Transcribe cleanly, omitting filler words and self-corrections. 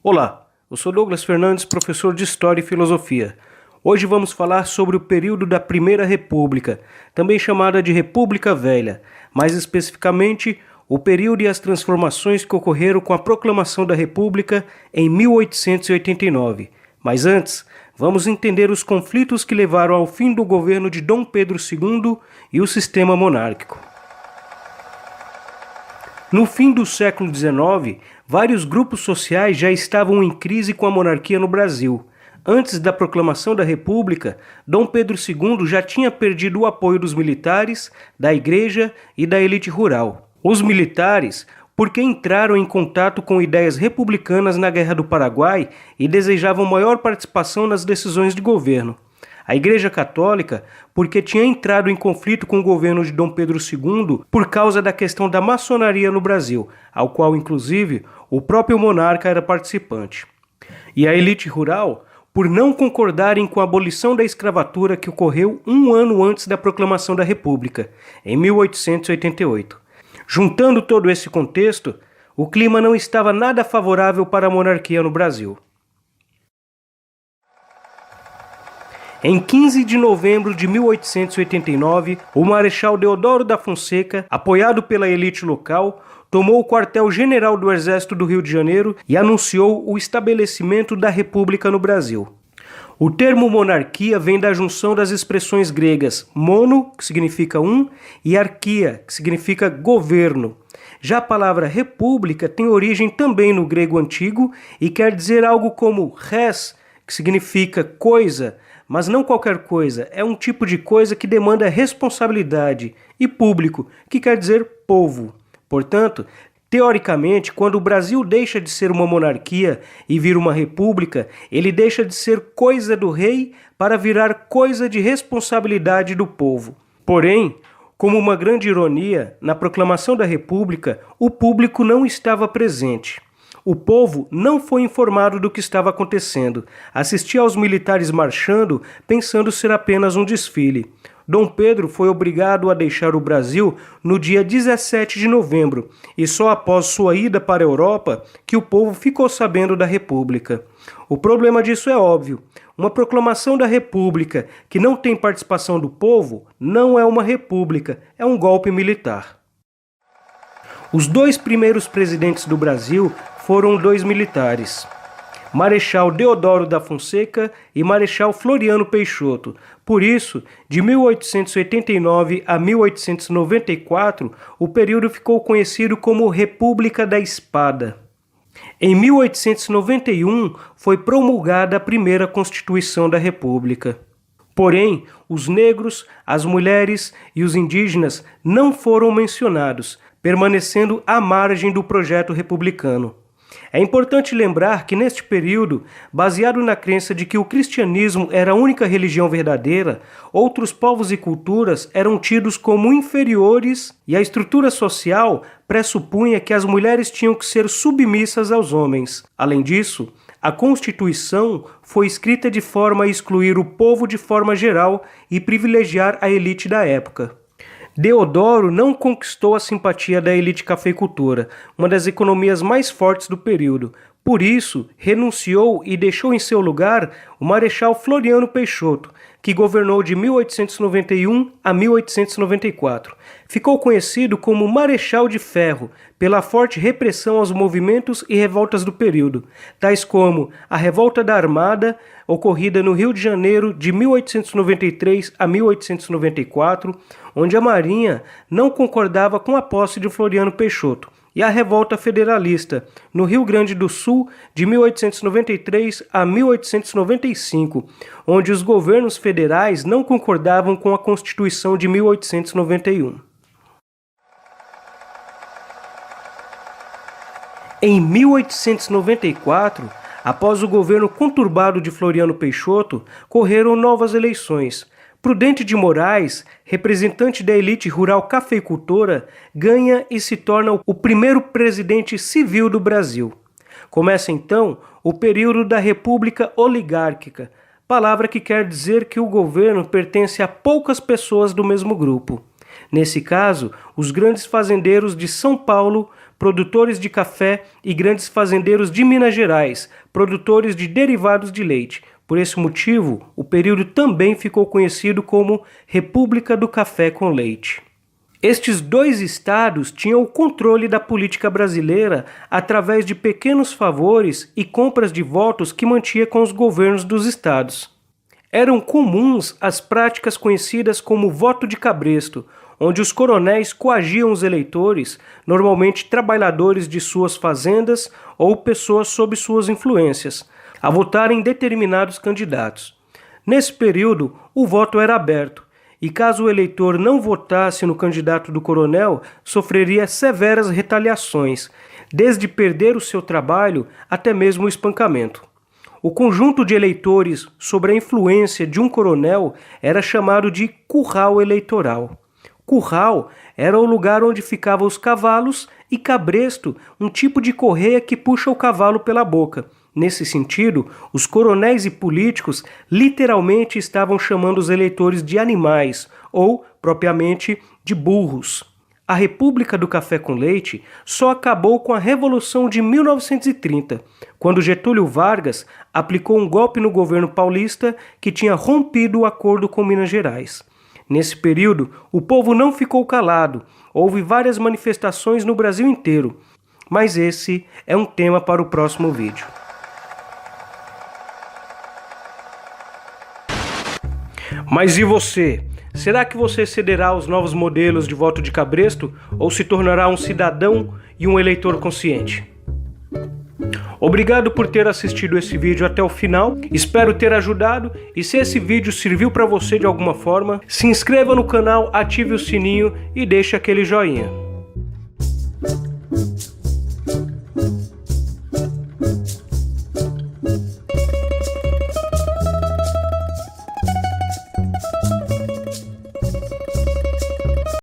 Olá, eu sou Douglas Fernandes, professor de História e Filosofia. Hoje vamos falar sobre o período da Primeira República, também chamada de República Velha, mais especificamente o período e as transformações que ocorreram com a proclamação da República em 1889. Mas antes, vamos entender os conflitos que levaram ao fim do governo de Dom Pedro II e o sistema monárquico. No fim do século XIX, vários grupos sociais já estavam em crise com a monarquia no Brasil. Antes da proclamação da República, Dom Pedro II já tinha perdido o apoio dos militares, da igreja e da elite rural. Os militares, porque entraram em contato com ideias republicanas na Guerra do Paraguai e desejavam maior participação nas decisões de governo. A Igreja Católica, porque tinha entrado em conflito com o governo de Dom Pedro II por causa da questão da maçonaria no Brasil, ao qual, inclusive, o próprio monarca era participante. E a elite rural, por não concordarem com a abolição da escravatura que ocorreu um ano antes da proclamação da República, em 1888. Juntando todo esse contexto, o clima não estava nada favorável para a monarquia no Brasil. Em 15 de novembro de 1889, o Marechal Deodoro da Fonseca, apoiado pela elite local, tomou o quartel-general do Exército do Rio de Janeiro e anunciou o estabelecimento da República no Brasil. O termo monarquia vem da junção das expressões gregas mono, que significa um, e arquia, que significa governo. Já a palavra república tem origem também no grego antigo e quer dizer algo como res, que significa coisa, mas não qualquer coisa, é um tipo de coisa que demanda responsabilidade, e público, que quer dizer povo. Portanto, teoricamente, quando o Brasil deixa de ser uma monarquia e vira uma república, ele deixa de ser coisa do rei para virar coisa de responsabilidade do povo. Porém, como uma grande ironia, na proclamação da República, o público não estava presente. O povo não foi informado do que estava acontecendo, assistia aos militares marchando pensando ser apenas um desfile. Dom Pedro foi obrigado a deixar o Brasil no dia 17 de novembro, e só após sua ida para a Europa que o povo ficou sabendo da República. O problema disso é óbvio. Uma proclamação da República que não tem participação do povo não é uma república, é um golpe militar. Os dois primeiros presidentes do Brasil foram dois militares, Marechal Deodoro da Fonseca e Marechal Floriano Peixoto. Por isso, de 1889 a 1894, o período ficou conhecido como República da Espada. Em 1891, foi promulgada a primeira Constituição da República. Porém, os negros, as mulheres e os indígenas não foram mencionados, permanecendo à margem do projeto republicano. É importante lembrar que neste período, baseado na crença de que o cristianismo era a única religião verdadeira, outros povos e culturas eram tidos como inferiores e a estrutura social pressupunha que as mulheres tinham que ser submissas aos homens. Além disso, a Constituição foi escrita de forma a excluir o povo de forma geral e privilegiar a elite da época. Deodoro não conquistou a simpatia da elite cafeicultora, uma das economias mais fortes do período. Por isso, renunciou e deixou em seu lugar o Marechal Floriano Peixoto, que governou de 1891 a 1894. Ficou conhecido como Marechal de Ferro, pela forte repressão aos movimentos e revoltas do período, tais como a Revolta da Armada, ocorrida no Rio de Janeiro de 1893 a 1894, onde a Marinha não concordava com a posse de Floriano Peixoto, e a Revolta Federalista, no Rio Grande do Sul, de 1893 a 1895, onde os governos federais não concordavam com a Constituição de 1891. Em 1894, após o governo conturbado de Floriano Peixoto, correram novas eleições. Prudente de Moraes, representante da elite rural cafeicultora, ganha e se torna o primeiro presidente civil do Brasil. Começa então o período da República Oligárquica, palavra que quer dizer que o governo pertence a poucas pessoas do mesmo grupo. Nesse caso, os grandes fazendeiros de São Paulo, produtores de café e grandes fazendeiros de Minas Gerais, produtores de derivados de leite. Por esse motivo, o período também ficou conhecido como República do Café com Leite. Estes dois estados tinham o controle da política brasileira através de pequenos favores e compras de votos que mantinha com os governos dos estados. Eram comuns as práticas conhecidas como voto de cabresto, onde os coronéis coagiam os eleitores, normalmente trabalhadores de suas fazendas ou pessoas sob suas influências, a votarem em determinados candidatos. Nesse período, o voto era aberto, e caso o eleitor não votasse no candidato do coronel, sofreria severas retaliações, desde perder o seu trabalho até mesmo o espancamento. O conjunto de eleitores sob a influência de um coronel era chamado de curral eleitoral. Curral era o lugar onde ficavam os cavalos e cabresto, um tipo de correia que puxa o cavalo pela boca. Nesse sentido, os coronéis e políticos literalmente estavam chamando os eleitores de animais, ou, propriamente, de burros. A República do Café com Leite só acabou com a Revolução de 1930, quando Getúlio Vargas aplicou um golpe no governo paulista que tinha rompido o acordo com Minas Gerais. Nesse período, o povo não ficou calado, houve várias manifestações no Brasil inteiro, mas esse é um tema para o próximo vídeo. Mas e você? Será que você cederá aos novos modelos de voto de cabresto ou se tornará um cidadão e um eleitor consciente? Obrigado por ter assistido esse vídeo até o final, espero ter ajudado e se esse vídeo serviu para você de alguma forma, se inscreva no canal, ative o sininho e deixe aquele joinha.